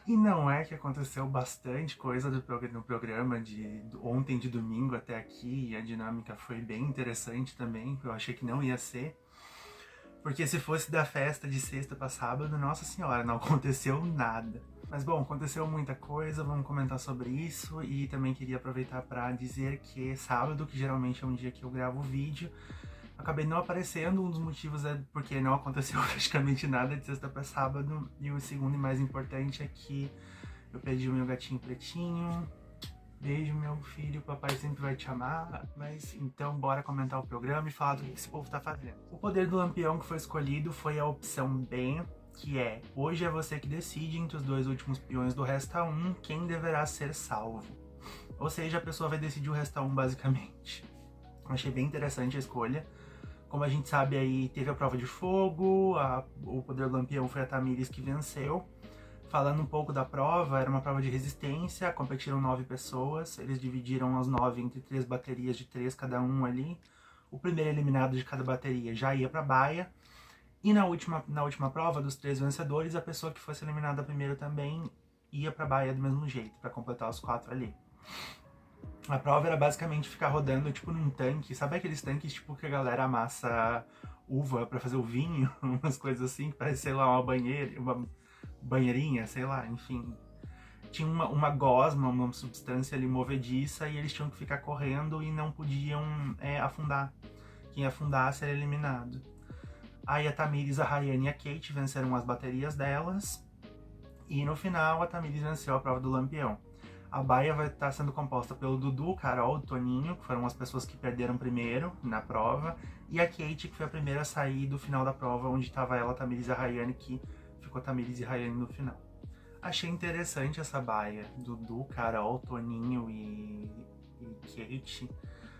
E não é que aconteceu bastante coisa no programa de ontem de domingo até aqui, e a dinâmica foi bem interessante também, eu achei que não ia ser. Porque se fosse da festa de sexta para sábado, nossa senhora, não aconteceu nada. Mas bom, aconteceu muita coisa, vamos comentar sobre isso e também queria aproveitar para dizer que sábado, que geralmente é um dia que eu gravo vídeo, acabei não aparecendo. Um dos motivos é porque não aconteceu praticamente nada de sexta para sábado, e o segundo e mais importante é que eu perdi o meu gatinho pretinho. Beijo, meu filho, papai sempre vai te amar. Mas então, bora comentar o programa e falar do que esse povo tá fazendo. O poder do lampião que foi escolhido foi a opção B, que é: hoje é você que decide entre os dois últimos peões do Resta 1 quem deverá ser salvo. Ou seja, a pessoa vai decidir o Resta 1 basicamente. Achei bem interessante a escolha. Como a gente sabe aí, teve a prova de fogo, o poder do lampião foi a Tamires que venceu. Falando um pouco da prova, era uma prova de resistência, competiram 9 pessoas, eles dividiram as 9 entre 3 baterias de 3 cada um ali. O primeiro eliminado de cada bateria já ia para a baia. E na última prova, dos 3 vencedores, a pessoa que fosse eliminada primeiro também ia para a baia do mesmo jeito, para completar os 4 ali. A prova era basicamente ficar rodando tipo num tanque, sabe aqueles tanques tipo que a galera amassa uva para fazer o vinho, umas coisas assim, que parece, sei lá, uma banheirinha, sei lá, enfim. Tinha uma gosma, uma substância ali movediça, e eles tinham que ficar correndo e não podiam afundar. Quem afundasse era eliminado. Aí a Tamires, a Rayane e a Kate venceram as baterias delas, e no final a Tamires venceu a prova do lampião. A baia vai estar sendo composta pelo Dudu, Carol, Toninho, que foram as pessoas que perderam primeiro na prova, e a Kate, que foi a primeira a sair do final da prova, onde estava ela, Tamires e a Rayane, que ficou Tamires e Rayane no final. Achei interessante essa baia, Dudu, Carol, Toninho e Kate.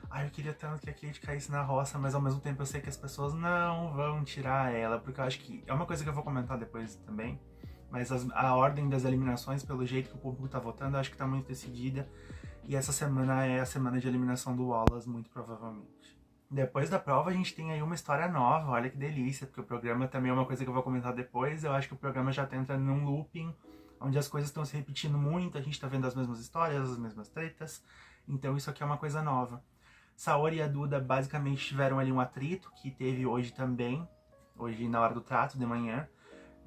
Ai, eu queria tanto que a Kate caísse na roça, mas ao mesmo tempo eu sei que as pessoas não vão tirar ela, porque eu acho que é uma coisa que eu vou comentar depois também, mas a ordem das eliminações, pelo jeito que o público tá votando, eu acho que tá muito decidida, e essa semana é a semana de eliminação do Wallace, muito provavelmente. Depois da prova a gente tem aí uma história nova, olha que delícia, porque o programa também é uma coisa que eu vou comentar depois. Eu acho que o programa já tá entrando num looping, onde as coisas estão se repetindo muito, a gente tá vendo as mesmas histórias, as mesmas tretas, então isso aqui é uma coisa nova. Saori e a Duda basicamente tiveram ali um atrito, que teve hoje também, hoje na hora do trato, de manhã,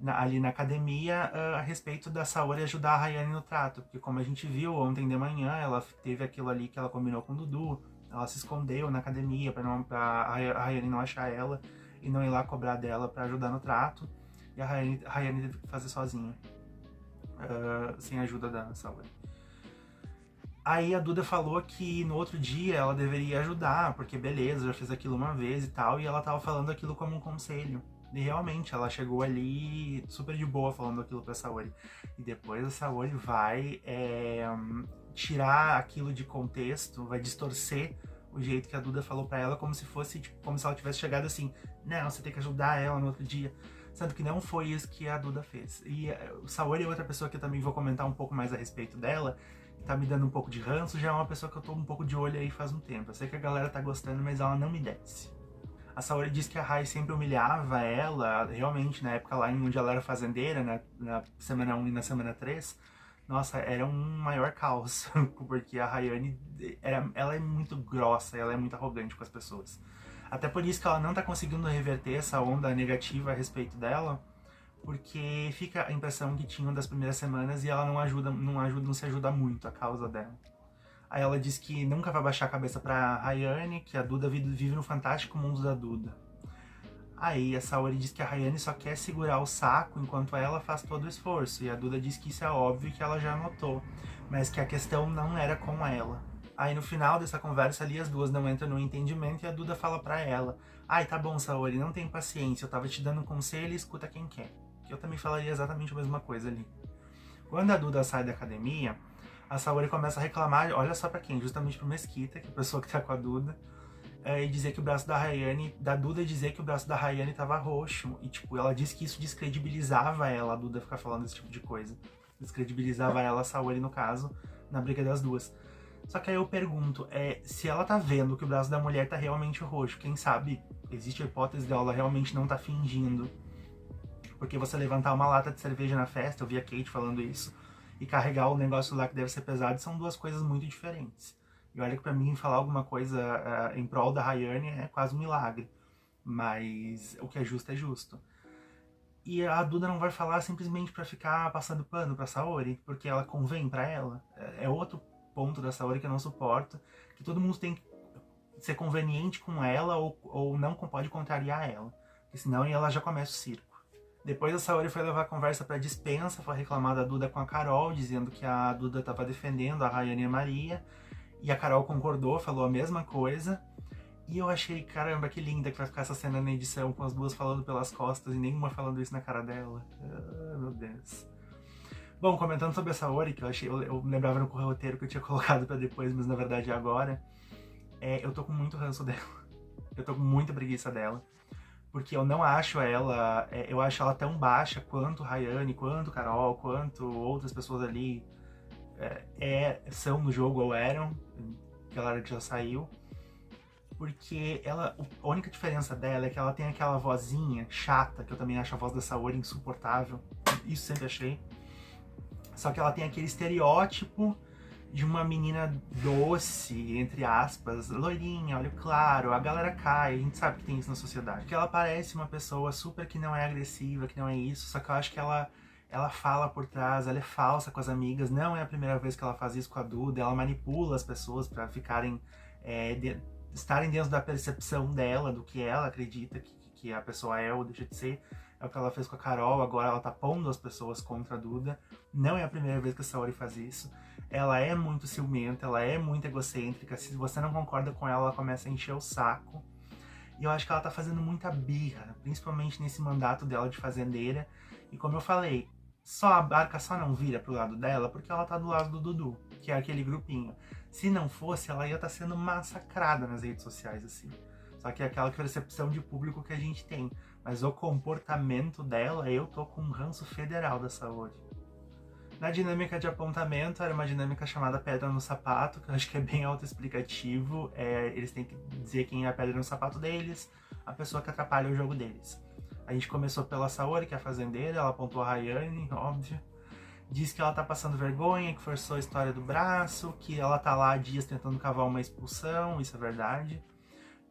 ali na academia, a respeito da Saori ajudar a Rayane no trato, porque como a gente viu ontem de manhã, ela teve aquilo ali que ela combinou com o Dudu, ela se escondeu na academia pra a Rayane não achar ela e não ir lá cobrar dela pra ajudar no trato, e a Rayane teve que fazer sozinha, sem a ajuda da Saori. Aí a Duda falou que no outro dia ela deveria ajudar, porque beleza, já fez aquilo uma vez e tal, e ela tava falando aquilo como um conselho. E realmente, ela chegou ali super de boa falando aquilo pra Saori. E depois a Saori vai tirar aquilo de contexto, vai distorcer o jeito que a Duda falou pra ela, como se fosse, tipo, como se ela tivesse chegado assim, não, você tem que ajudar ela no outro dia. Sendo que não foi isso que a Duda fez. E o Saori é outra pessoa que eu também vou comentar um pouco mais a respeito dela, tá me dando um pouco de ranço, já é uma pessoa que eu tô um pouco de olho aí faz um tempo. Eu sei que a galera tá gostando, mas ela não me desce. A Saori diz que a Rai sempre humilhava ela, realmente, na época lá onde ela era fazendeira, na semana 1 e na semana 3, nossa, era um maior caos, porque a Rayane, ela é muito grossa, ela é muito arrogante com as pessoas. Até por isso que ela não tá conseguindo reverter essa onda negativa a respeito dela, porque fica a impressão que tinham das primeiras semanas e ela não se ajuda muito a causa dela. Aí ela diz que nunca vai baixar a cabeça pra Rayane, que a Duda vive no fantástico mundo da Duda. Aí a Saori diz que a Rayane só quer segurar o saco enquanto ela faz todo o esforço, e a Duda diz que isso é óbvio e que ela já notou, mas que a questão não era com ela. Aí no final dessa conversa ali, as duas não entram no entendimento e a Duda fala pra ela: ai, tá bom, Saori, não tem paciência, eu tava te dando um conselho e escuta quem quer. Que eu também falaria exatamente a mesma coisa ali. Quando a Duda sai da academia, a Saori começa a reclamar, olha só pra quem, justamente pro Mesquita, que é a pessoa que tá com a Duda, e dizer que o braço da Rayane, da Duda dizer que o braço da Rayane tava roxo, e tipo, ela disse que isso descredibilizava ela, a Duda ficar falando esse tipo de coisa. Descredibilizava ela, a Saori no caso, na briga das duas. Só que aí eu pergunto, se ela tá vendo que o braço da mulher tá realmente roxo, quem sabe existe a hipótese dela realmente não tá fingindo. Porque você levantar uma lata de cerveja na festa, eu vi a Kate falando isso, e carregar o negócio lá que deve ser pesado, são duas coisas muito diferentes. E olha que pra mim falar alguma coisa em prol da Rayane é quase um milagre. Mas o que é justo é justo. E a Duda não vai falar simplesmente pra ficar passando pano pra Saori, porque ela convém pra ela. É outro ponto da Saori que eu não suporto, que todo mundo tem que ser conveniente com ela ou não pode contrariar ela, porque senão ela já começa o circo. Depois a Saori foi levar a conversa pra dispensa, foi reclamar da Duda com a Carol, dizendo que a Duda tava defendendo a Rayane e a Maria, e a Carol concordou, falou a mesma coisa. E eu achei, caramba, que linda que vai ficar essa cena na edição, com as duas falando pelas costas e nenhuma falando isso na cara dela. Ah, meu Deus. Bom, comentando sobre a Saori, que eu lembrava no roteiro que eu tinha colocado pra depois, mas na verdade é agora. Eu tô com muito ranço dela. Eu tô com muita preguiça dela. Porque eu não acho ela... eu acho ela tão baixa quanto Rayane, quanto Carol, quanto outras pessoas ali são no jogo ou eram. Galera que já saiu. Porque ela, a única diferença dela é que ela tem aquela vozinha chata, que eu também acho a voz da Saori insuportável. Isso sempre achei. Só que ela tem aquele estereótipo de uma menina doce, entre aspas, loirinha, olho claro, a galera cai, a gente sabe que tem isso na sociedade. Porque ela parece uma pessoa super que não é agressiva, que não é isso, só que eu acho que ela fala por trás, ela é falsa com as amigas, não é a primeira vez que ela faz isso com a Duda, ela manipula as pessoas pra ficarem, estarem dentro da percepção dela, do que ela acredita que a pessoa é ou deixa de ser. É o que ela fez com a Carol, agora ela tá pondo as pessoas contra a Duda. Não é a primeira vez que a Saori faz isso. Ela é muito ciumenta, ela é muito egocêntrica. Se você não concorda com ela, ela começa a encher o saco. E eu acho que ela tá fazendo muita birra, principalmente nesse mandato dela de fazendeira. E como eu falei, a barca só não vira pro lado dela porque ela tá do lado do Dudu, que é aquele grupinho. Se não fosse, ela ia estar sendo massacrada nas redes sociais, assim. Só que é aquela percepção de público que a gente tem. Mas o comportamento dela, eu tô com um ranço federal da Saori. Na dinâmica de apontamento, era uma dinâmica chamada pedra no sapato, que eu acho que é bem autoexplicativo. Eles têm que dizer quem é a pedra no sapato deles, a pessoa que atrapalha o jogo deles. A gente começou pela Saori, que é a fazendeira, ela apontou a Rayane, óbvio. Diz que ela tá passando vergonha, que forçou a história do braço, que ela tá lá há dias tentando cavar uma expulsão, isso é verdade.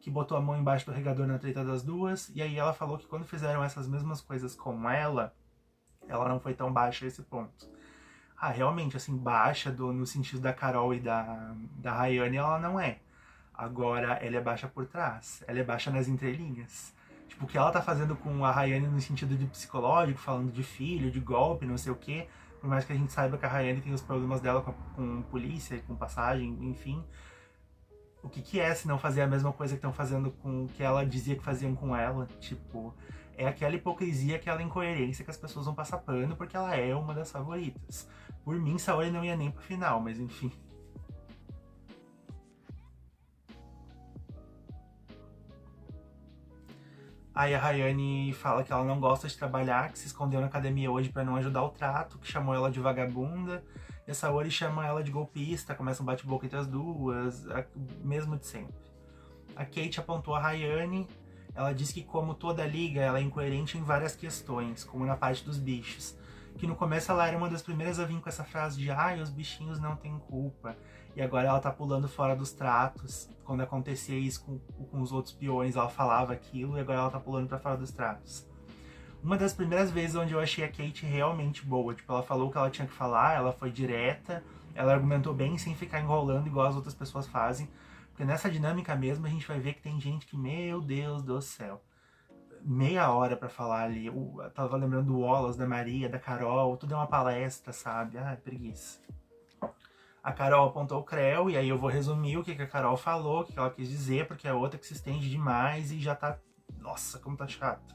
Que botou a mão embaixo do regador na treta das duas, e aí ela falou que quando fizeram essas mesmas coisas com ela não foi tão baixa a esse ponto. Realmente, assim, baixa no sentido da Carol e da Rayane, ela não é. Agora, ela é baixa por trás, ela é baixa nas entrelinhas. Tipo, o que ela tá fazendo com a Rayane no sentido de psicológico, falando de filho, de golpe, não sei o quê, por mais que a gente saiba que a Rayane tem os problemas dela com polícia, com passagem, enfim. O que é se não fazer a mesma coisa que estão fazendo com o que ela dizia que faziam com ela? Tipo, é aquela hipocrisia, aquela incoerência que as pessoas vão passar pano porque ela é uma das favoritas. Por mim, Saori não ia nem pro final, mas enfim. Aí a Rayane fala que ela não gosta de trabalhar, que se escondeu na academia hoje pra não ajudar o trato, que chamou ela de vagabunda. E a Saori chama ela de golpista, começa um bate-boca entre as duas, mesmo de sempre. A Kate apontou a Rayane, ela diz que como toda liga, ela é incoerente em várias questões, como na parte dos bichos. Que no começo ela era uma das primeiras a vir com essa frase de os bichinhos não têm culpa. E agora ela tá pulando fora dos tratos. Quando acontecia isso com os outros peões, ela falava aquilo, e agora ela tá pulando pra fora dos tratos. Uma das primeiras vezes onde eu achei a Kate realmente boa. Tipo, ela falou o que ela tinha que falar, ela foi direta, ela argumentou bem sem ficar enrolando igual as outras pessoas fazem. Porque nessa dinâmica mesmo a gente vai ver que tem gente que, meu Deus do céu, meia hora pra falar ali. Eu tava lembrando do Wallace, da Maria, da Carol, tudo é uma palestra, sabe? Preguiça. A Carol apontou o Creu, e aí eu vou resumir o que a Carol falou, o que ela quis dizer, porque é outra que se estende demais e já tá... Nossa, como tá chato.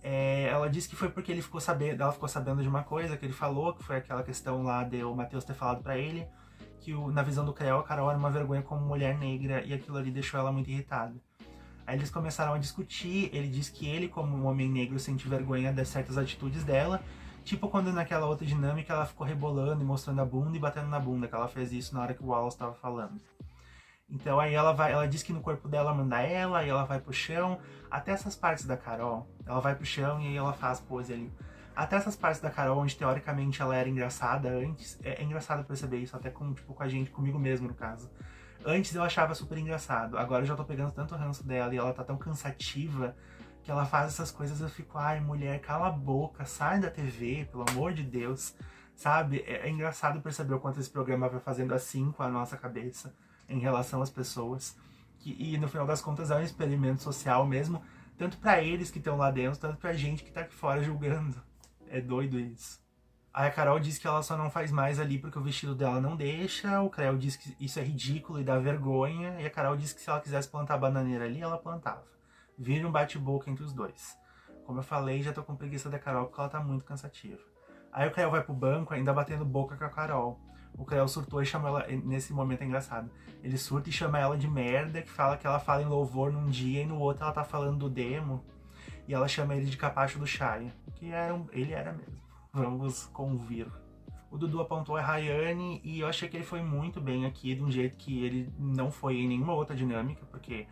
Ela disse que foi porque ela ficou sabendo de uma coisa que ele falou, que foi aquela questão lá de o Matheus ter falado pra ele, que na visão do Creu, a Carol era uma vergonha como mulher negra, e aquilo ali deixou ela muito irritada. Aí eles começaram a discutir, ele disse que ele, como um homem negro, sente vergonha de certas atitudes dela, tipo quando naquela outra dinâmica ela ficou rebolando e mostrando a bunda e batendo na bunda, que ela fez isso na hora que o Wallace estava falando. Então aí ela diz que no corpo dela manda ela, aí ela vai pro chão, até essas partes da Carol, ela vai pro chão e aí ela faz pose ali. Até essas partes da Carol, onde teoricamente ela era engraçada antes, é engraçado perceber isso, até com, tipo, com a gente, comigo mesmo no caso. Antes eu achava super engraçado, agora eu já tô pegando tanto ranço dela e ela tá tão cansativa que ela faz essas coisas, eu fico, ai mulher, cala a boca, sai da TV, pelo amor de Deus, sabe? É engraçado perceber o quanto esse programa vai fazendo assim com a nossa cabeça em relação às pessoas. E no final das contas é um experimento social mesmo, tanto pra eles que estão lá dentro, tanto pra gente que tá aqui fora julgando. É doido isso. Aí a Carol diz que ela só não faz mais ali porque o vestido dela não deixa, o Creu diz que isso é ridículo e dá vergonha, e a Carol diz que se ela quisesse plantar bananeira ali, ela plantava. Vira um bate-boca entre os dois. Como eu falei, já tô com preguiça da Carol porque ela tá muito cansativa. Aí o Creu vai pro banco ainda batendo boca com a Carol. O Creu surtou e chamou ela, nesse momento é engraçado, ele surta e chama ela de merda, que fala que ela fala em louvor num dia e no outro ela tá falando do demo, e ela chama ele de capacho do Shai, que ele era mesmo. Vamos convir. O Dudu apontou a Rayane e eu achei que ele foi muito bem aqui, de um jeito que ele não foi em nenhuma outra dinâmica, porque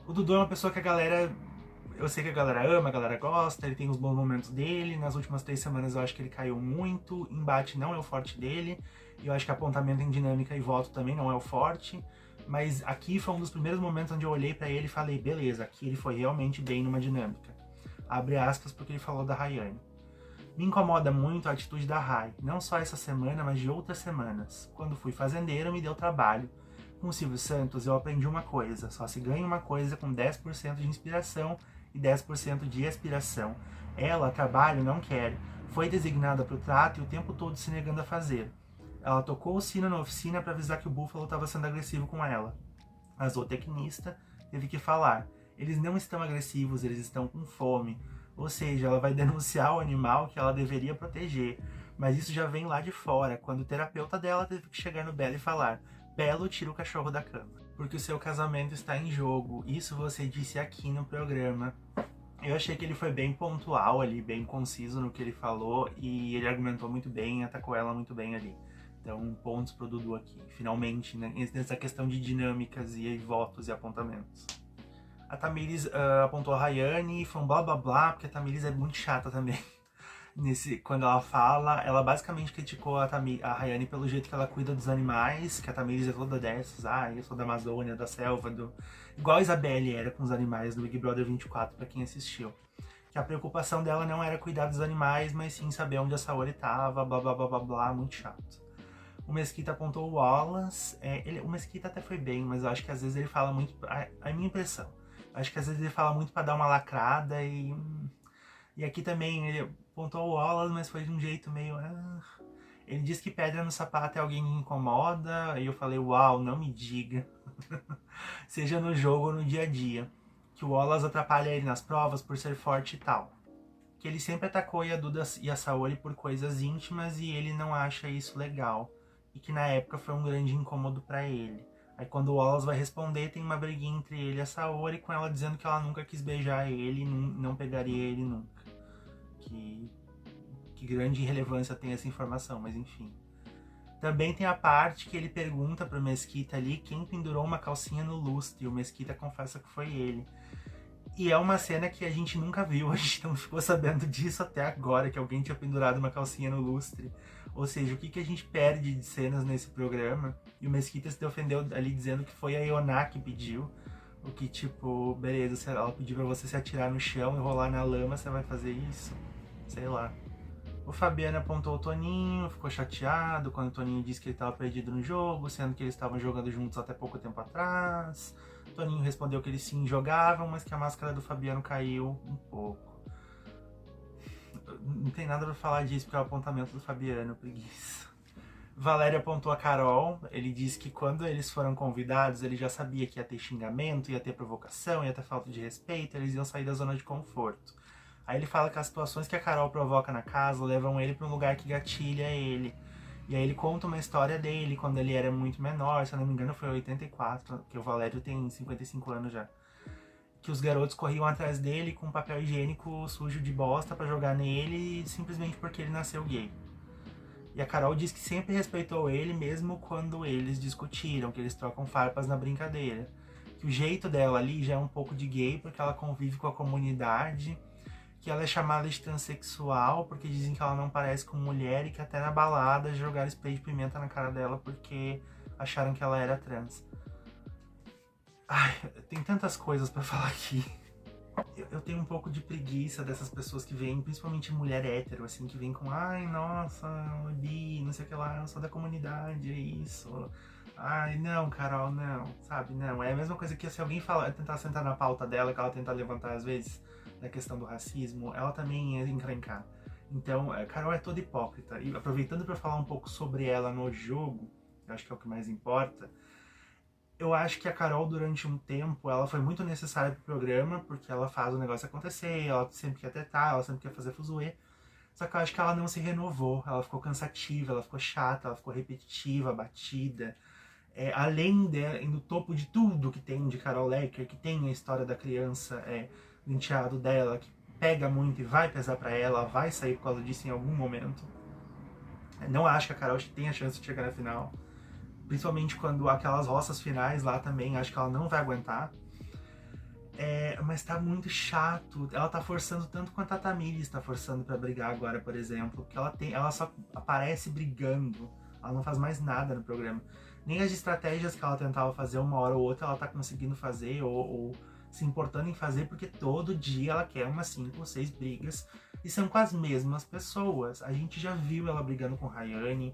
o Dudu é uma pessoa que a galera... Eu sei que a galera ama, a galera gosta, ele tem os bons momentos dele. Nas últimas 3 semanas eu acho que ele caiu muito, embate não é o forte dele, e eu acho que apontamento em dinâmica e voto também não é o forte. Mas aqui foi um dos primeiros momentos onde eu olhei pra ele e falei, beleza, aqui ele foi realmente bem numa dinâmica. Abre aspas porque ele falou da Rayane. Me incomoda muito a atitude da Ray, não só essa semana, mas de outras semanas. Quando fui fazendeiro, me deu trabalho. Com o Silvio Santos, eu aprendi uma coisa, só se ganha uma coisa com 10% de inspiração e 10% de aspiração. Ela, trabalho, não quer. Foi designada para o trato e o tempo todo se negando a fazer. Ela tocou o sino na oficina para avisar que o búfalo estava sendo agressivo com ela. A zootecnista teve que falar. Eles não estão agressivos, eles estão com fome. Ou seja, ela vai denunciar o animal que ela deveria proteger. Mas isso já vem lá de fora, quando o terapeuta dela teve que chegar no Belo e falar: Belo, tira o cachorro da cama, porque o seu casamento está em jogo. Isso você disse aqui no programa. Eu achei que ele foi bem pontual ali, bem conciso no que ele falou, e ele argumentou muito bem, atacou ela muito bem ali. Então, pontos pro Dudu aqui, finalmente, né, nessa questão de dinâmicas e votos e apontamentos. A Tamires apontou a Rayane e foi um blá blá blá, porque a Tamires é muito chata também. Quando ela fala, ela basicamente criticou a Rayane pelo jeito que ela cuida dos animais, que a Tamires é toda dessas, eu sou da Amazônia, da selva, igual a Isabelle era com os animais do Big Brother 24, pra quem assistiu. Que a preocupação dela não era cuidar dos animais, mas sim saber onde a Saori tava, blá blá blá blá blá, muito chato. O Mesquita apontou o Wallace, o Mesquita até foi bem, mas eu acho que às vezes ele fala muito, a minha impressão, acho que às vezes ele fala muito pra dar uma lacrada e aqui também ele apontou o Wallace, mas foi de um jeito meio... Ele diz que pedra no sapato é alguém que incomoda, e eu falei, uau, não me diga. Seja no jogo ou no dia a dia. Que o Wallace atrapalha ele nas provas por ser forte e tal. Que ele sempre atacou a Duda e a Saori por coisas íntimas e ele não acha isso legal. E que na época foi um grande incômodo pra ele. Aí quando o Wallace vai responder, tem uma briguinha entre ele e a Saori, com ela dizendo que ela nunca quis beijar ele e não pegaria ele nunca. Que grande relevância tem essa informação, mas enfim. Também tem a parte que ele pergunta pro Mesquita ali quem pendurou uma calcinha no lustre, e o Mesquita confessa que foi ele. E é uma cena que a gente nunca viu, a gente não ficou sabendo disso até agora, que alguém tinha pendurado uma calcinha no lustre. Ou seja, o que a gente perde de cenas nesse programa? E o Mesquita se defendeu ali dizendo que foi a Ioná que pediu. O que tipo, beleza, se ela pediu pra você se atirar no chão e rolar na lama, você vai fazer isso? Sei lá. O Fabiano apontou o Toninho, ficou chateado quando o Toninho disse que ele estava perdido no jogo, sendo que eles estavam jogando juntos até pouco tempo atrás. O Toninho respondeu que eles sim jogavam, mas que a máscara do Fabiano caiu um pouco. Não tem nada pra falar disso, porque é o apontamento do Fabiano, preguiça. Valério apontou a Carol, ele disse que quando eles foram convidados, ele já sabia que ia ter xingamento, ia ter provocação, ia ter falta de respeito, eles iam sair da zona de conforto. Aí ele fala que as situações que a Carol provoca na casa levam ele para um lugar que gatilha ele. E aí ele conta uma história dele quando ele era muito menor, se eu não me engano foi 84, que o Valério tem 55 anos já. Que os garotos corriam atrás dele com papel higiênico sujo de bosta para jogar nele, simplesmente porque ele nasceu gay. E a Carol diz que sempre respeitou ele, mesmo quando eles discutiram, que eles trocam farpas na brincadeira. Que o jeito dela ali já é um pouco de gay, porque ela convive com a comunidade, que ela é chamada de transexual, porque dizem que ela não parece com mulher, e que até na balada jogaram spray de pimenta na cara dela porque acharam que ela era trans. Ai, tem tantas coisas pra falar aqui. Eu tenho um pouco de preguiça dessas pessoas que vêm, principalmente mulher hétero, assim, que vem com ai, nossa, bi, não sei o que lá, eu sou da comunidade, é isso. Ai, não, Carol, não, sabe, não. É a mesma coisa que se alguém tentar sentar na pauta dela, que ela tentar levantar às vezes, na questão do racismo, ela também ia encrencar. Então, a Carol é toda hipócrita. E aproveitando para falar um pouco sobre ela no jogo, eu acho que é o que mais importa, eu acho que a Carol, durante um tempo, ela foi muito necessária pro programa, porque ela faz o negócio acontecer, ela sempre quer tentar, ela sempre quer fazer fuzuê. Só que eu acho que ela não se renovou, ela ficou cansativa, ela ficou chata, ela ficou repetitiva, batida. Além no topo de tudo que tem de Carol Lecker, que tem a história da criança do enteado dela, que pega muito e vai pesar pra ela vai sair por causa disso em algum momento. Não acho que a Carol tenha chance de chegar na final. Principalmente quando aquelas roças finais lá também, acho que ela não vai aguentar. Mas tá muito chato. Ela tá forçando tanto quanto a Tamires tá forçando pra brigar agora, por exemplo. Porque ela só aparece brigando. Ela não faz mais nada no programa. Nem as estratégias que ela tentava fazer uma hora ou outra, ela tá conseguindo fazer ou se importando em fazer, porque todo dia ela quer umas 5 ou 6 brigas. E são com as mesmas pessoas. A gente já viu ela brigando com Rayane.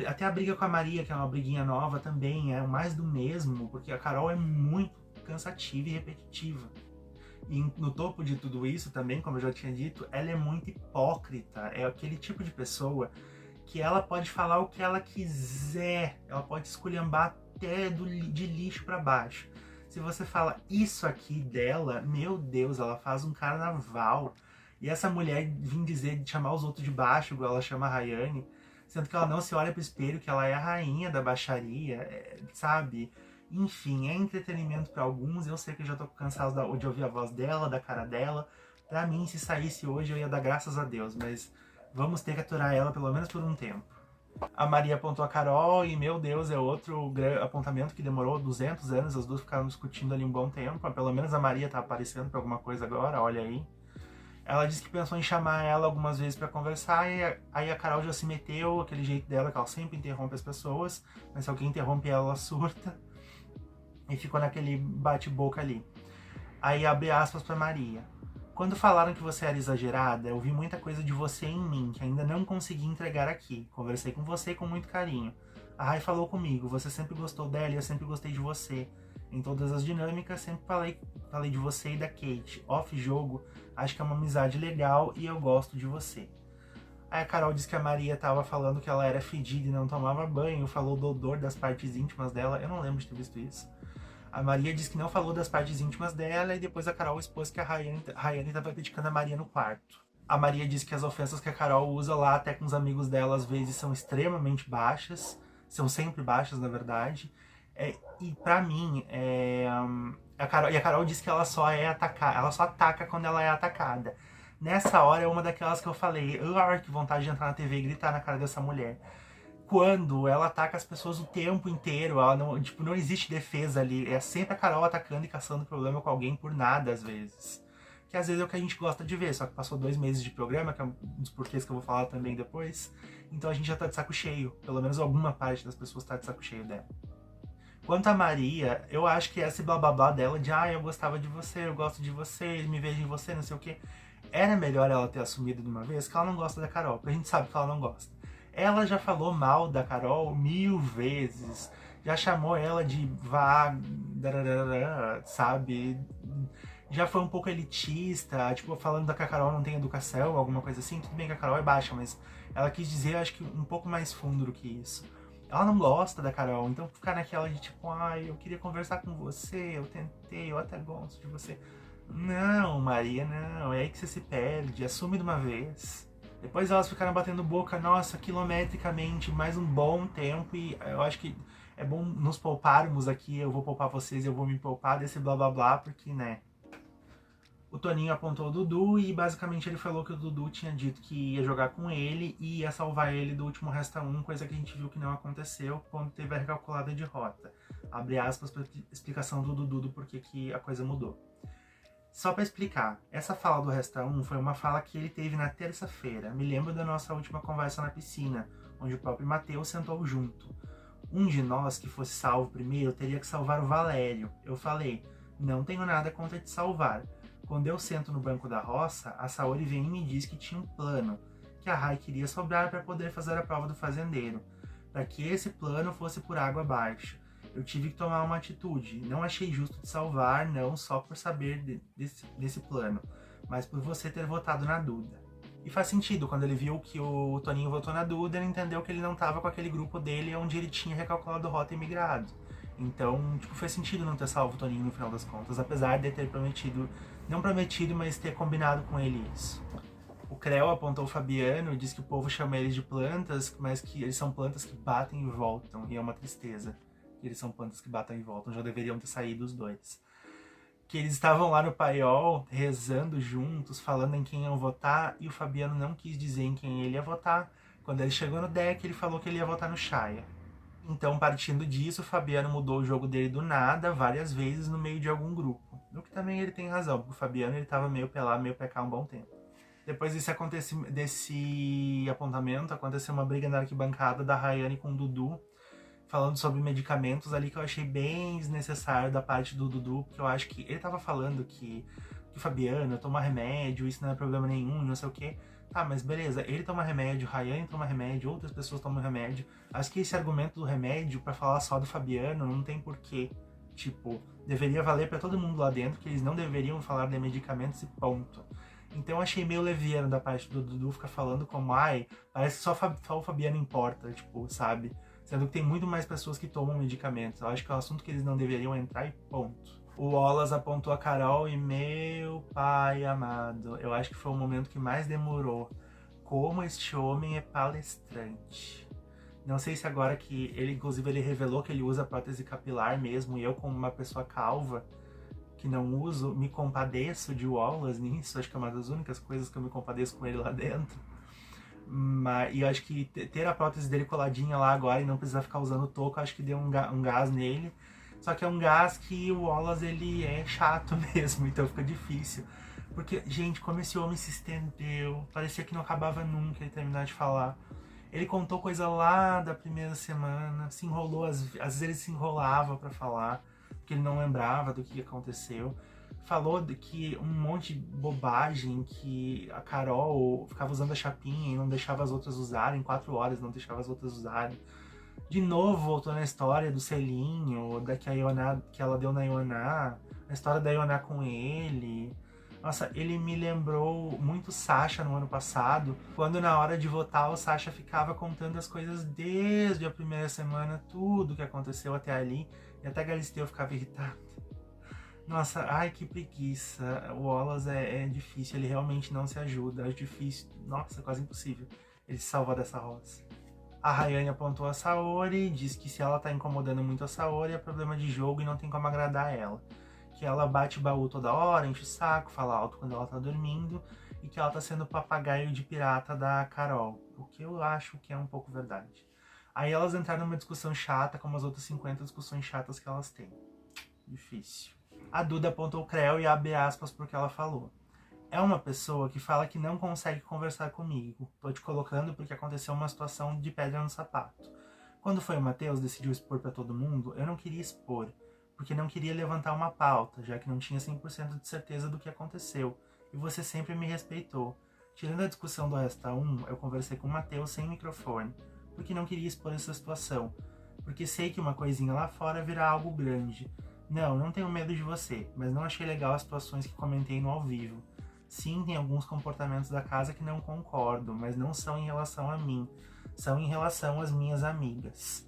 Até a briga com a Maria, que é uma briguinha nova também, é mais do mesmo, porque a Carol é muito cansativa e repetitiva. E no topo de tudo isso também, como eu já tinha dito, ela é muito hipócrita. É aquele tipo de pessoa que ela pode falar o que ela quiser, ela pode esculhambar até de lixo para baixo. Se você fala isso aqui dela, meu Deus, ela faz um carnaval. E essa mulher vir dizer, de chamar os outros de baixo, igual ela chama a Rayane, sendo que ela não se olha pro espelho, que ela é a rainha da baixaria, sabe? Enfim, é entretenimento para alguns, eu sei que eu já tô cansado de ouvir a voz dela, da cara dela. Pra mim, se saísse hoje, eu ia dar graças a Deus, mas vamos ter que aturar ela pelo menos por um tempo. A Maria apontou a Carol e, meu Deus, é outro apontamento que demorou 200 anos, as duas ficaram discutindo ali um bom tempo, pelo menos a Maria tá aparecendo pra alguma coisa agora, olha aí. Ela disse que pensou em chamar ela algumas vezes pra conversar, e aí a Carol já se meteu, aquele jeito dela, que ela sempre interrompe as pessoas, mas se alguém interrompe ela, ela surta, e ficou naquele bate-boca ali. Aí abre aspas pra Maria. Quando falaram que você era exagerada, eu vi muita coisa de você em mim, que ainda não consegui entregar aqui. Conversei com você com muito carinho. A Rai falou comigo, você sempre gostou dela e eu sempre gostei de você. Em todas as dinâmicas, sempre falei de você e da Kate. Off-jogo, acho que é uma amizade legal e eu gosto de você. Aí a Carol disse que a Maria tava falando que ela era fedida e não tomava banho, falou do odor das partes íntimas dela, eu não lembro de ter visto isso. A Maria disse que não falou das partes íntimas dela e depois a Carol expôs que a Rayane estava criticando a Maria no quarto. A Maria disse que as ofensas que a Carol usa lá, até com os amigos dela, às vezes são extremamente baixas, são sempre baixas, na verdade. E pra mim, a Carol disse que ela só ataca quando ela é atacada. Nessa hora é uma daquelas que eu falei, que vontade de entrar na TV e gritar na cara dessa mulher. Quando ela ataca as pessoas o tempo inteiro, ela não existe defesa ali, é sempre a Carol atacando e caçando problema com alguém por nada, às vezes. Que às vezes é o que a gente gosta de ver, só que passou 2 meses de programa, que é um dos porquês que eu vou falar também depois, então a gente já tá de saco cheio, pelo menos alguma parte das pessoas tá de saco cheio dela. Quanto a Maria, eu acho que esse blá blá blá dela de eu gostava de você, eu gosto de você, me vejo em você, não sei o que, era melhor ela ter assumido de uma vez que ela não gosta da Carol, porque a gente sabe que ela não gosta. Ela já falou mal da Carol 1000 vezes. Já chamou ela de sabe? Já foi um pouco elitista, tipo, falando que a Carol não tem educação, alguma coisa assim. Tudo bem que a Carol é baixa, mas ela quis dizer, acho que um pouco mais fundo do que isso. Ela não gosta da Carol, então ficar naquela de tipo, eu queria conversar com você, eu tentei, eu até gosto de você. Não, Maria, não. É aí que você se perde, assume de uma vez. Depois elas ficaram batendo boca, nossa, quilometricamente, mais um bom tempo, e eu acho que é bom nos pouparmos aqui, eu vou poupar vocês, eu vou me poupar desse blá blá blá, porque, né, O Toninho apontou o Dudu e basicamente ele falou que o Dudu tinha dito que ia jogar com ele e ia salvar ele do último Resta 1, coisa que a gente viu que não aconteceu quando teve a recalculada de rota. Abre aspas para explicação do Dudu do porquê que a coisa mudou. Só para explicar, essa fala do Resta 1 foi uma fala que ele teve na terça-feira. Me lembro da nossa última conversa na piscina, onde o próprio Matheus sentou junto. Um de nós que fosse salvo primeiro teria que salvar o Valério. Eu falei, não tenho nada contra te salvar. Quando eu sento no banco da roça, a Saori vem e me diz que tinha um plano, que a Rai queria sobrar para poder fazer a prova do fazendeiro, para que esse plano fosse por água abaixo. Eu tive que tomar uma atitude. Não achei justo te salvar, não só por saber desse plano, mas por você ter votado na Duda. E faz sentido, quando ele viu que o Toninho votou na Duda, ele entendeu que ele não estava com aquele grupo dele onde ele tinha recalculado rota e migrado. Então, fez sentido não ter salvo o Toninho no final das contas, apesar de ter prometido, não prometido, mas ter combinado com ele isso. O Creu apontou o Fabiano e diz que o povo chama eles de plantas, mas que eles são plantas que batem e voltam, e é uma tristeza. Eles são plantas que batem e voltam, já deveriam ter saído os dois. Que eles estavam lá no paiol, rezando juntos, falando em quem iam votar, e o Fabiano não quis dizer em quem ele ia votar. Quando ele chegou no deck, ele falou que ele ia votar no Shaya. Então, partindo disso, o Fabiano mudou o jogo dele do nada, várias vezes, no meio de algum grupo. No que também ele tem razão, porque o Fabiano estava meio pelado, meio PK há um bom tempo. Depois desse apontamento, aconteceu uma briga na arquibancada da Rayane com o Dudu, falando sobre medicamentos ali, que eu achei bem desnecessário da parte do Dudu, porque eu acho que ele tava falando que o Fabiano toma remédio, isso não é problema nenhum, não sei o que. Tá, mas beleza, ele toma remédio, Rayane toma remédio, outras pessoas tomam remédio. Acho que esse argumento do remédio, pra falar só do Fabiano, não tem porquê. Tipo, deveria valer pra todo mundo lá dentro, que eles não deveriam falar de medicamentos e ponto. Então eu achei meio leviano da parte do Dudu ficar falando como, ai, parece que só o Fabiano importa, tipo, sabe? Sendo que tem muito mais pessoas que tomam medicamentos. Eu acho que é um assunto que eles não deveriam entrar e ponto. O Wallace apontou a Carol e, meu pai amado, eu acho que foi o momento que mais demorou. Como este homem é palestrante. Não sei se agora que ele, inclusive, ele revelou que ele usa prótese capilar mesmo, e eu, como uma pessoa calva, que não uso, me compadeço de Wallace nisso. Acho que é uma das únicas coisas que eu me compadeço com ele lá dentro. E eu acho que ter a prótese dele coladinha lá agora e não precisar ficar usando toco, acho que deu um gás nele. Só que é um gás que o Wallace, ele é chato mesmo, então fica difícil. Porque, gente, como esse homem se estendeu, parecia que não acabava nunca ele terminar de falar. Ele contou coisa lá da primeira semana, se enrolou, às vezes ele se enrolava pra falar, porque ele não lembrava do que aconteceu. Falou que um monte de bobagem, que a Carol ficava usando a chapinha e não deixava as outras usarem, 4 horas não deixava as outras usarem. De novo voltou na história do selinho, que ela deu na Ioná, a história da Ioná com ele. Nossa, ele me lembrou muito Sasha no ano passado, quando na hora de votar o Sasha ficava contando as coisas desde a primeira semana, tudo que aconteceu até ali, e até Galisteu ficava irritado. Nossa, ai que preguiça. O Wallace é difícil, ele realmente não se ajuda, é difícil, nossa, quase impossível ele se salvar dessa roça. A Rayane apontou a Saori, diz que se ela tá incomodando muito a Saori é problema de jogo e não tem como agradar ela. Que ela bate baú toda hora, enche o saco, fala alto quando ela tá dormindo e que ela tá sendo papagaio de pirata da Carol, o que eu acho que é um pouco verdade. Aí elas entraram numa discussão chata, como as outras 50 discussões chatas que elas têm. Difícil. A Duda apontou o Creu e abre aspas porque ela falou. É uma pessoa que fala que não consegue conversar comigo. Tô te colocando porque aconteceu uma situação de pedra no sapato. Quando foi o Matheus decidiu expor pra todo mundo, eu não queria expor, porque não queria levantar uma pauta, já que não tinha 100% de certeza do que aconteceu, e você sempre me respeitou. Tirando a discussão do Resta 1, eu conversei com o Matheus sem microfone, porque não queria expor essa situação, porque sei que uma coisinha lá fora virá algo grande. Não tenho medo de você, mas não achei legal as situações que comentei no ao vivo. Sim, tem alguns comportamentos da casa que não concordo, mas não são em relação a mim, são em relação às minhas amigas.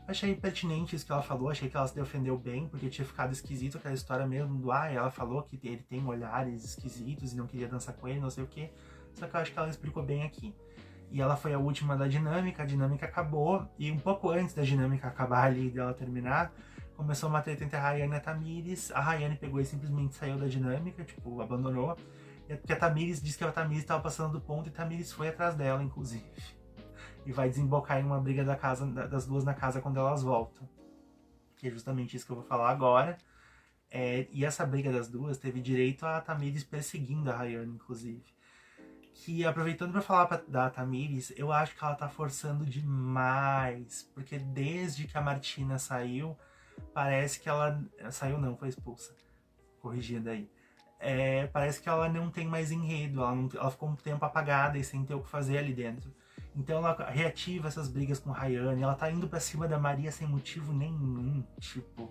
Achei pertinente isso que ela falou, achei que ela se defendeu bem, porque tinha ficado esquisito aquela história mesmo do ela falou que ele tem olhares esquisitos e não queria dançar com ele, não sei o que, só que eu acho que ela explicou bem aqui. E ela foi a última da dinâmica, a dinâmica acabou, e um pouco antes da dinâmica acabar ali, dela terminar, Começou uma treta entre a Rayane e a Tamires. A Rayane pegou e simplesmente saiu da dinâmica, tipo, abandonou. Porque a Tamires disse que a Tamires estava passando do ponto e a Tamires foi atrás dela, inclusive. E vai desembocar em uma briga das duas na casa quando elas voltam. Que é justamente isso que eu vou falar agora. E essa briga das duas teve direito a Tamires perseguindo a Rayane, inclusive. Que, aproveitando pra falar da Tamires, eu acho que ela tá forçando demais. Porque desde que a Martina saiu, parece que ela... Saiu não, foi expulsa. Corrigida aí. Parece que ela não tem mais enredo, ela ficou um tempo apagada e sem ter o que fazer ali dentro. Então ela reativa essas brigas com Rayane, ela tá indo pra cima da Maria sem motivo nenhum, tipo...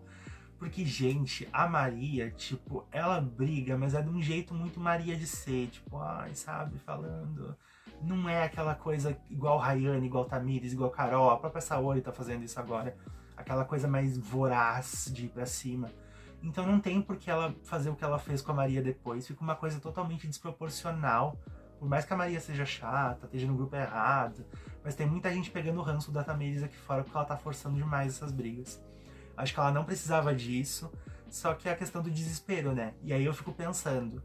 Porque, gente, a Maria, tipo, ela briga, mas é de um jeito muito Maria de ser, tipo, ai, sabe, falando... Não é aquela coisa igual Rayane, igual Tamires, igual Carol, a própria Saori tá fazendo isso agora. Aquela coisa mais voraz de ir pra cima. Então não tem por que ela fazer o que ela fez com a Maria depois. Fica uma coisa totalmente desproporcional. Por mais que a Maria seja chata, esteja no grupo errado, mas tem muita gente pegando o ranço da Tamires aqui fora porque ela tá forçando demais essas brigas. Acho que ela não precisava disso, só que é a questão do desespero, né? E aí eu fico pensando,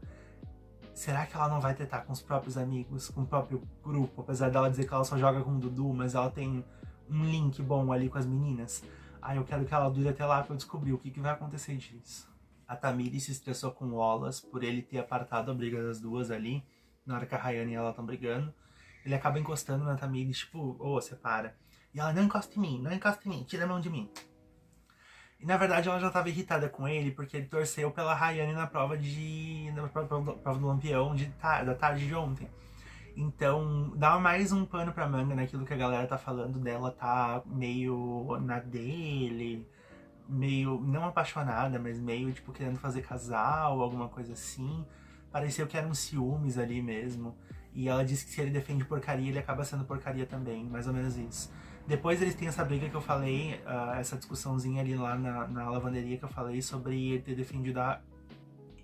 será que ela não vai tretar com os próprios amigos, com o próprio grupo? Apesar dela dizer que ela só joga com o Dudu, mas ela tem um link bom ali com as meninas. Eu quero que ela dure até lá pra eu descobrir o que vai acontecer disso. A Tamires se estressou com o Wallace por ele ter apartado a briga das duas ali, na hora que a Rayane e ela estão brigando. Ele acaba encostando na Tamires, tipo, separa. E ela, não encosta em mim, não encosta em mim, tira a mão de mim. E na verdade ela já estava irritada com ele, porque ele torceu pela Rayane na prova do Lampião da tarde de ontem. Então, dá mais um pano pra manga naquilo que a galera tá falando dela, tá meio na dele, meio, não apaixonada, mas meio, tipo, querendo fazer casal, alguma coisa assim. Pareceu que eram ciúmes ali mesmo. E ela disse que se ele defende porcaria, ele acaba sendo porcaria também, mais ou menos isso. Depois eles têm essa briga que eu falei, essa discussãozinha ali lá na lavanderia que eu falei sobre ele ter defendido,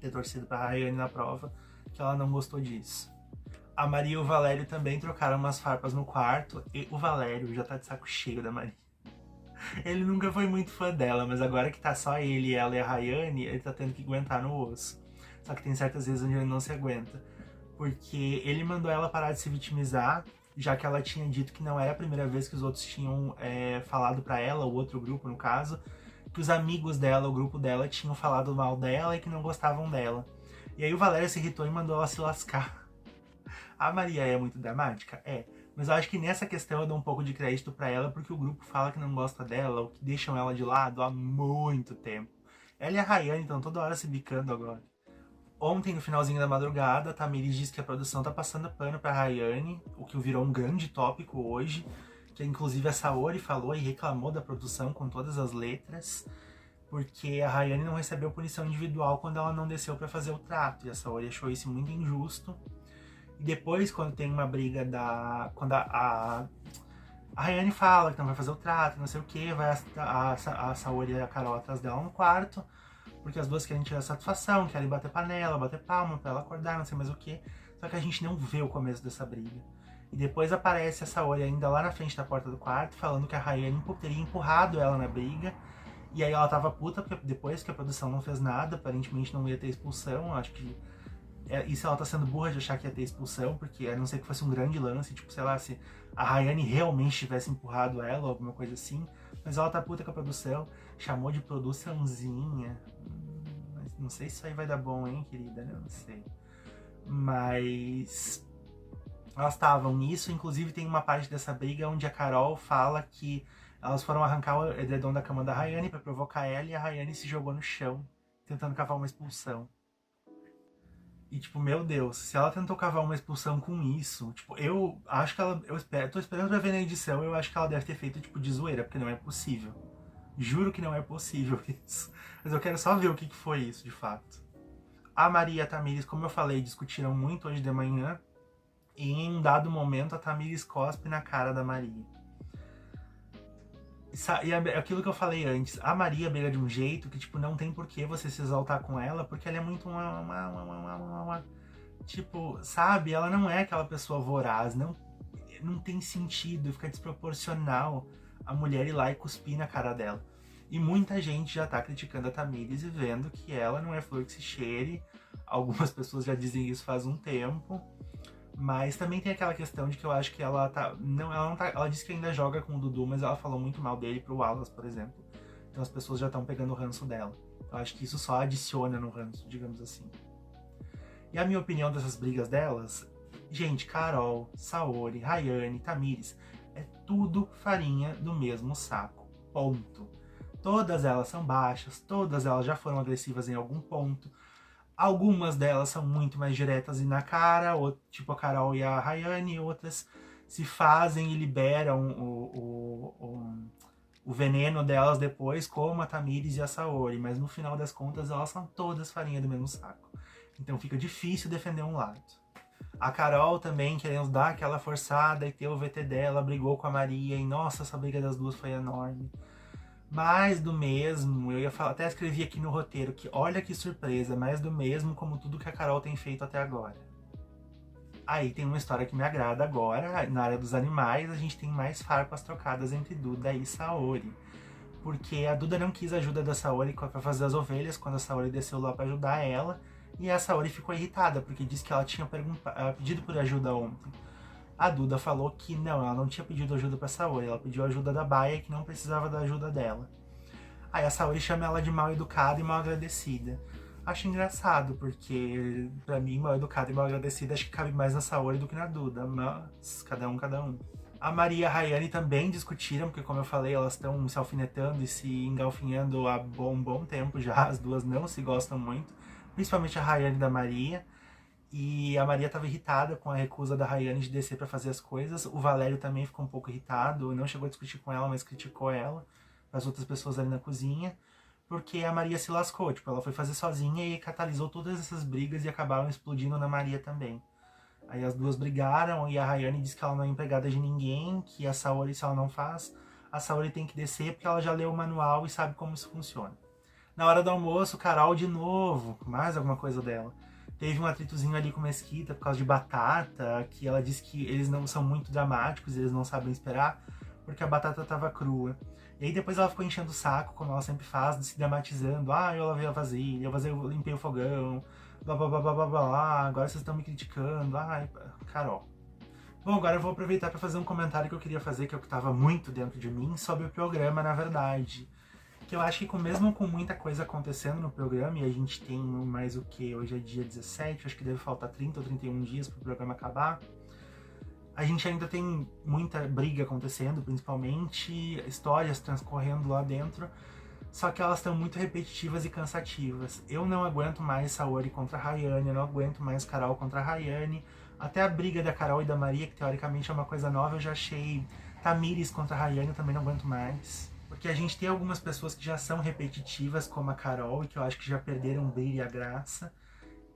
ter torcido pra Rayane na prova, que ela não gostou disso. A Maria e o Valério também trocaram umas farpas no quarto, e o Valério já tá de saco cheio da Maria. Ele nunca foi muito fã dela, mas agora que tá só ele, ela e a Rayane, ele tá tendo que aguentar no osso. Só que tem certas vezes onde ele não se aguenta. Porque ele mandou ela parar de se vitimizar, já que ela tinha dito que não era a primeira vez que os outros tinham falado pra ela, o outro grupo no caso, que os amigos dela, o grupo dela, tinham falado mal dela e que não gostavam dela. E aí o Valério se irritou e mandou ela se lascar. A Maria é muito dramática? É. Mas eu acho que nessa questão eu dou um pouco de crédito pra ela, porque o grupo fala que não gosta dela, ou que deixam ela de lado há muito tempo. Ela e a Rayane estão toda hora se bicando agora. Ontem, no finalzinho da madrugada, a Tamires disse que a produção tá passando pano pra Rayane, o que virou um grande tópico hoje, que inclusive a Saori falou e reclamou da produção com todas as letras, porque a Rayane não recebeu punição individual quando ela não desceu pra fazer o trato, e a Saori achou isso muito injusto. E depois, quando tem uma briga quando a Rayane fala que não vai fazer o trato, não sei o que, vai a Saori e a Carol atrás dela no quarto, porque as duas querem tirar satisfação, querem bater panela, bater palma pra ela acordar, não sei mais o que. Só que a gente não vê o começo dessa briga. E depois aparece a Saori ainda lá na frente da porta do quarto, falando que a Rayane teria empurrado ela na briga. E aí ela tava puta, porque depois que a produção não fez nada, aparentemente não ia ter expulsão, acho que... Isso ela tá sendo burra de achar que ia ter expulsão, porque a não ser que fosse um grande lance, tipo, sei lá, se a Rayane realmente tivesse empurrado ela ou alguma coisa assim. Mas ela tá puta com a produção, chamou de produçãozinha. Mas não sei se isso aí vai dar bom, hein, querida, não sei. Mas elas estavam nisso, inclusive tem uma parte dessa briga onde a Carol fala que elas foram arrancar o edredom da cama da Rayane pra provocar ela e a Rayane se jogou no chão, tentando cavar uma expulsão. E, tipo, meu Deus, se ela tentou cavar uma expulsão com isso, tipo, eu acho que ela... tô esperando pra ver na edição, eu acho que ela deve ter feito, tipo, de zoeira, porque não é possível. Juro que não é possível isso. Mas eu quero só ver o que foi isso, de fato. A Maria e a Tamires, como eu falei, discutiram muito hoje de manhã. E em um dado momento, a Tamires cospe na cara da Maria. E aquilo que eu falei antes, a Maria briga de um jeito que, tipo, não tem por que você se exaltar com ela, porque ela é muito tipo, sabe? Ela não é aquela pessoa voraz, não tem sentido, fica desproporcional a mulher ir lá e cuspir na cara dela. E muita gente já tá criticando a Tamires e vendo que ela não é flor que se cheire. Algumas pessoas já dizem isso faz um tempo. Mas também tem aquela questão de que eu acho que ela tá. Não, ela não tá. Ela disse que ainda joga com o Dudu, mas ela falou muito mal dele pro Wallace, por exemplo. Então as pessoas já estão pegando o ranço dela. Eu acho que isso só adiciona no ranço, digamos assim. E a minha opinião dessas brigas delas, gente, Carol, Saori, Rayane, Tamires, é tudo farinha do mesmo saco. Ponto. Todas elas são baixas, todas elas já foram agressivas em algum ponto. Algumas delas são muito mais diretas e na cara, tipo a Carol e a Rayane, outras se fazem e liberam o veneno delas depois, como a Tamires e a Saori, mas no final das contas elas são todas farinha do mesmo saco. Então fica difícil defender um lado. A Carol também, querendo dar aquela forçada e ter o VT dela, brigou com a Maria e nossa, essa briga das duas foi enorme. Mais do mesmo, eu ia falar, até escrevi aqui no roteiro que olha que surpresa, mais do mesmo como tudo que a Carol tem feito até agora. Aí tem uma história que me agrada agora, na área dos animais, a gente tem mais farpas trocadas entre Duda e Saori. Porque a Duda não quis a ajuda da Saori para fazer as ovelhas, quando a Saori desceu lá para ajudar ela, e a Saori ficou irritada, porque disse que ela tinha pedido por ajuda ontem. A Duda falou que não, ela não tinha pedido ajuda pra Saori, ela pediu ajuda da Baia, que não precisava da ajuda dela. Aí a Saori chama ela de mal educada e mal agradecida. Acho engraçado, porque pra mim, mal educada e mal agradecida acho que cabe mais na Saori do que na Duda, mas cada um, cada um. A Maria e a Rayane também discutiram, porque como eu falei, elas estão se alfinetando e se engalfinhando há bom tempo já, as duas não se gostam muito, principalmente a Rayane da Maria. E a Maria estava irritada com a recusa da Rayane de descer para fazer as coisas. O Valério também ficou um pouco irritado, não chegou a discutir com ela, mas criticou ela, as outras pessoas ali na cozinha, porque a Maria se lascou, tipo, ela foi fazer sozinha e catalisou todas essas brigas e acabaram explodindo na Maria também. Aí as duas brigaram e a Rayane disse que ela não é empregada de ninguém, que a Saori, se ela não faz, a Saori tem que descer porque ela já leu o manual e sabe como isso funciona. Na hora do almoço, Carol de novo, mais alguma coisa dela. Teve um atritozinho ali com Mesquita por causa de batata, que ela disse que eles não são muito dramáticos, eles não sabem esperar, porque a batata estava crua. E aí depois ela ficou enchendo o saco, como ela sempre faz, se dramatizando. Ah, eu lavei a vasilha, eu limpei o fogão, blá blá blá blá blá blá, agora vocês estão me criticando. Ai, Carol. Bom, agora eu vou aproveitar para fazer um comentário que eu queria fazer, que é o que estava muito dentro de mim, sobre o programa, na verdade. Que eu acho que mesmo com muita coisa acontecendo no programa, e a gente tem mais o que? Hoje é dia 17, acho que deve faltar 30 ou 31 dias para o programa acabar. A gente ainda tem muita briga acontecendo, principalmente histórias transcorrendo lá dentro, só que elas estão muito repetitivas e cansativas. Eu não aguento mais Saori contra a Rayane, eu não aguento mais Carol contra a Rayane. Até a briga da Carol e da Maria, que teoricamente é uma coisa nova, eu já achei. Tamires contra a Rayane eu também não aguento mais. Porque a gente tem algumas pessoas que já são repetitivas, como a Carol, e que eu acho que já perderam o brilho e a graça.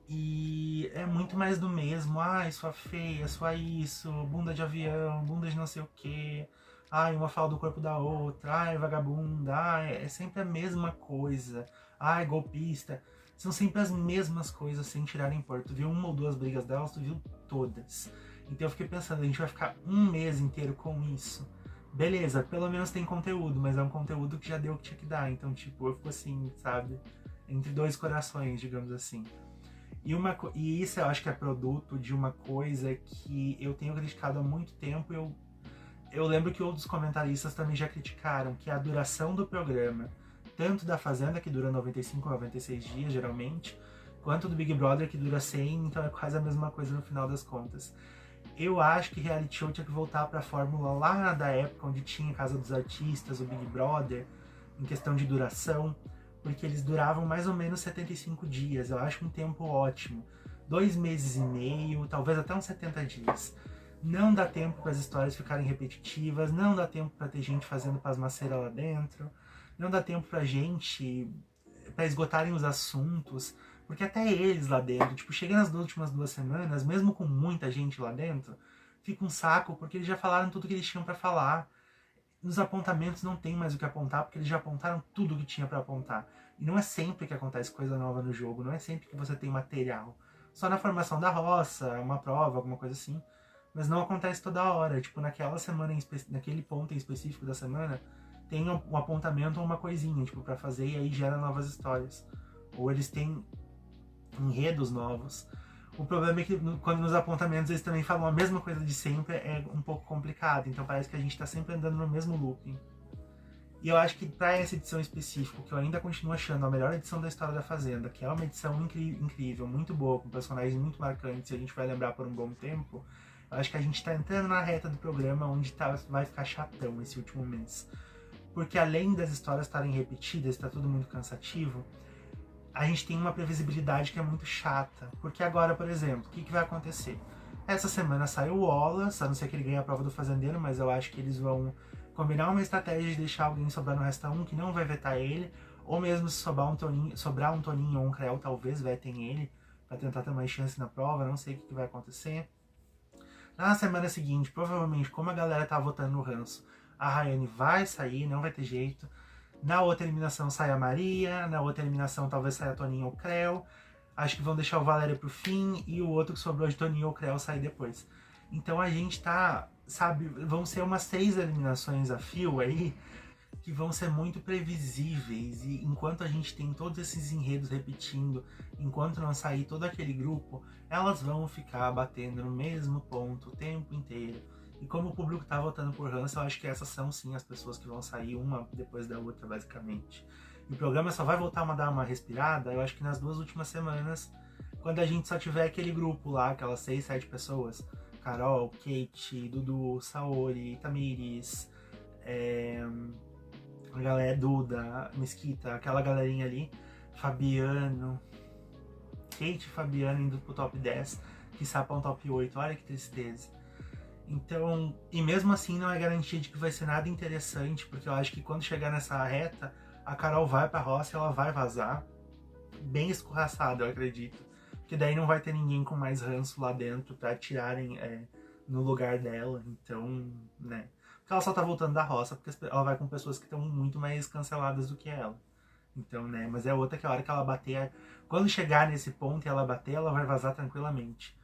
E é muito mais do mesmo. Ai, sua feia, sua isso, bunda de avião, bunda de não sei o quê. Ai, uma fala do corpo da outra. Ai, vagabunda. Ai, é sempre a mesma coisa. Ai, golpista. São sempre as mesmas coisas sem tirar em porto. Tu viu uma ou duas brigas delas, tu viu todas. Então eu fiquei pensando, a gente vai ficar um mês inteiro com isso. Beleza, pelo menos tem conteúdo, mas é um conteúdo que já deu o que tinha que dar. Então, tipo, eu fico assim, sabe? Entre dois corações, digamos assim. E isso eu acho que é produto de uma coisa que eu tenho criticado há muito tempo. Eu lembro que outros comentaristas também já criticaram, que é a duração do programa, tanto da Fazenda, que dura 95 ou 96 dias, geralmente, quanto do Big Brother, que dura 100, então é quase a mesma coisa no final das contas. Eu acho que reality show tinha que voltar para a fórmula lá da época onde tinha Casa dos Artistas, o Big Brother, em questão de duração, porque eles duravam mais ou menos 75 dias. Eu acho um tempo ótimo. 2 meses e meio, talvez até uns 70 dias. Não dá tempo para as histórias ficarem repetitivas, não dá tempo para ter gente fazendo pasmaceira lá dentro, não dá tempo para esgotarem os assuntos. Porque até eles lá dentro, tipo, chega nas últimas 2 semanas, mesmo com muita gente lá dentro, fica um saco, porque eles já falaram tudo que eles tinham pra falar. Nos apontamentos não tem mais o que apontar, porque eles já apontaram tudo que tinha pra apontar. E não é sempre que acontece coisa nova no jogo, não é sempre que você tem material. Só na formação da roça, uma prova, alguma coisa assim. Mas não acontece toda hora. Tipo, naquela semana, naquele ponto em específico da semana, têm um apontamento ou uma coisinha, tipo, pra fazer, e aí gera novas histórias. Ou eles têm enredos novos. O problema é que quando nos apontamentos eles também falam a mesma coisa de sempre, é um pouco complicado. Então parece que a gente tá sempre andando no mesmo looping. E eu acho que pra essa edição específica, que eu ainda continuo achando a melhor edição da história da Fazenda, que é uma edição incrível, muito boa, com personagens muito marcantes, e a gente vai lembrar por um bom tempo, eu acho que a gente tá entrando na reta do programa onde vai ficar chatão esse último mês. Porque além das histórias estarem repetidas, tá tudo muito cansativo, a gente tem uma previsibilidade que é muito chata. Porque agora, por exemplo, o que vai acontecer? Essa semana saiu o Wallace, a não ser que ele ganhe a prova do fazendeiro, mas eu acho que eles vão combinar uma estratégia de deixar alguém sobrar no Resta 1 que não vai vetar ele, ou mesmo se sobrar um Toninho ou um Creu, talvez vetem ele, pra tentar ter mais chance na prova, não sei o que vai acontecer. Na semana seguinte, provavelmente, como a galera tá votando no ranço, a Rayane vai sair, não vai ter jeito. Na outra eliminação sai a Maria, na outra eliminação talvez saia a Toninho ou Creu. Acho que vão deixar o Valéria pro fim e o outro que sobrou de Toninho ou Creu sair depois. Então a gente tá, sabe, vão ser umas 6 eliminações a fio aí que vão ser muito previsíveis, e enquanto a gente tem todos esses enredos repetindo, enquanto não sair todo aquele grupo, elas vão ficar batendo no mesmo ponto o tempo inteiro. E como o público tá votando por ranço, eu acho que essas são sim as pessoas que vão sair uma depois da outra, basicamente. E o programa só vai voltar a dar uma respirada, eu acho que nas 2 últimas semanas, quando a gente só tiver aquele grupo lá, aquelas 6, 7 pessoas, Carol, Kate, Dudu, Saori, Tamires, a galera Duda, Mesquita, aquela galerinha ali, Fabiano, Kate e Fabiano indo pro top 10, que sapam top 8, olha que tristeza. Então, e mesmo assim não é garantia de que vai ser nada interessante, porque eu acho que quando chegar nessa reta, a Carol vai pra roça e ela vai vazar, bem escorraçada, eu acredito. Porque daí não vai ter ninguém com mais ranço lá dentro pra tirarem no lugar dela, então, né. Porque ela só tá voltando da roça, porque ela vai com pessoas que estão muito mais canceladas do que ela. Então, né, mas é outra que a hora que ela bater, quando chegar nesse ponto e ela bater, ela vai vazar tranquilamente.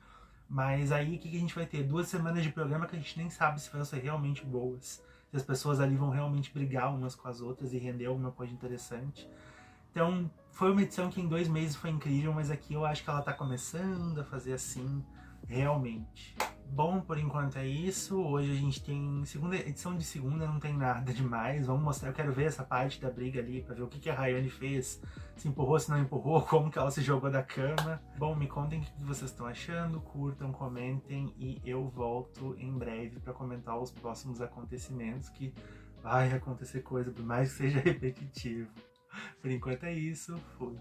Mas aí o que a gente vai ter? 2 semanas de programa que a gente nem sabe se vão ser realmente boas. Se as pessoas ali vão realmente brigar umas com as outras e render alguma coisa interessante. Então, foi uma edição que em 2 meses foi incrível, mas aqui eu acho que ela tá começando a fazer assim, realmente. Bom, por enquanto é isso. Hoje a gente tem edição de segunda, não tem nada demais. Vamos mostrar, eu quero ver essa parte da briga ali, pra ver o que a Rayane fez. Se empurrou, se não empurrou, como que ela se jogou da cama. Bom, me contem o que vocês estão achando, curtam, comentem e eu volto em breve pra comentar os próximos acontecimentos, que vai acontecer coisa, por mais que seja repetitivo. Por enquanto é isso, fui.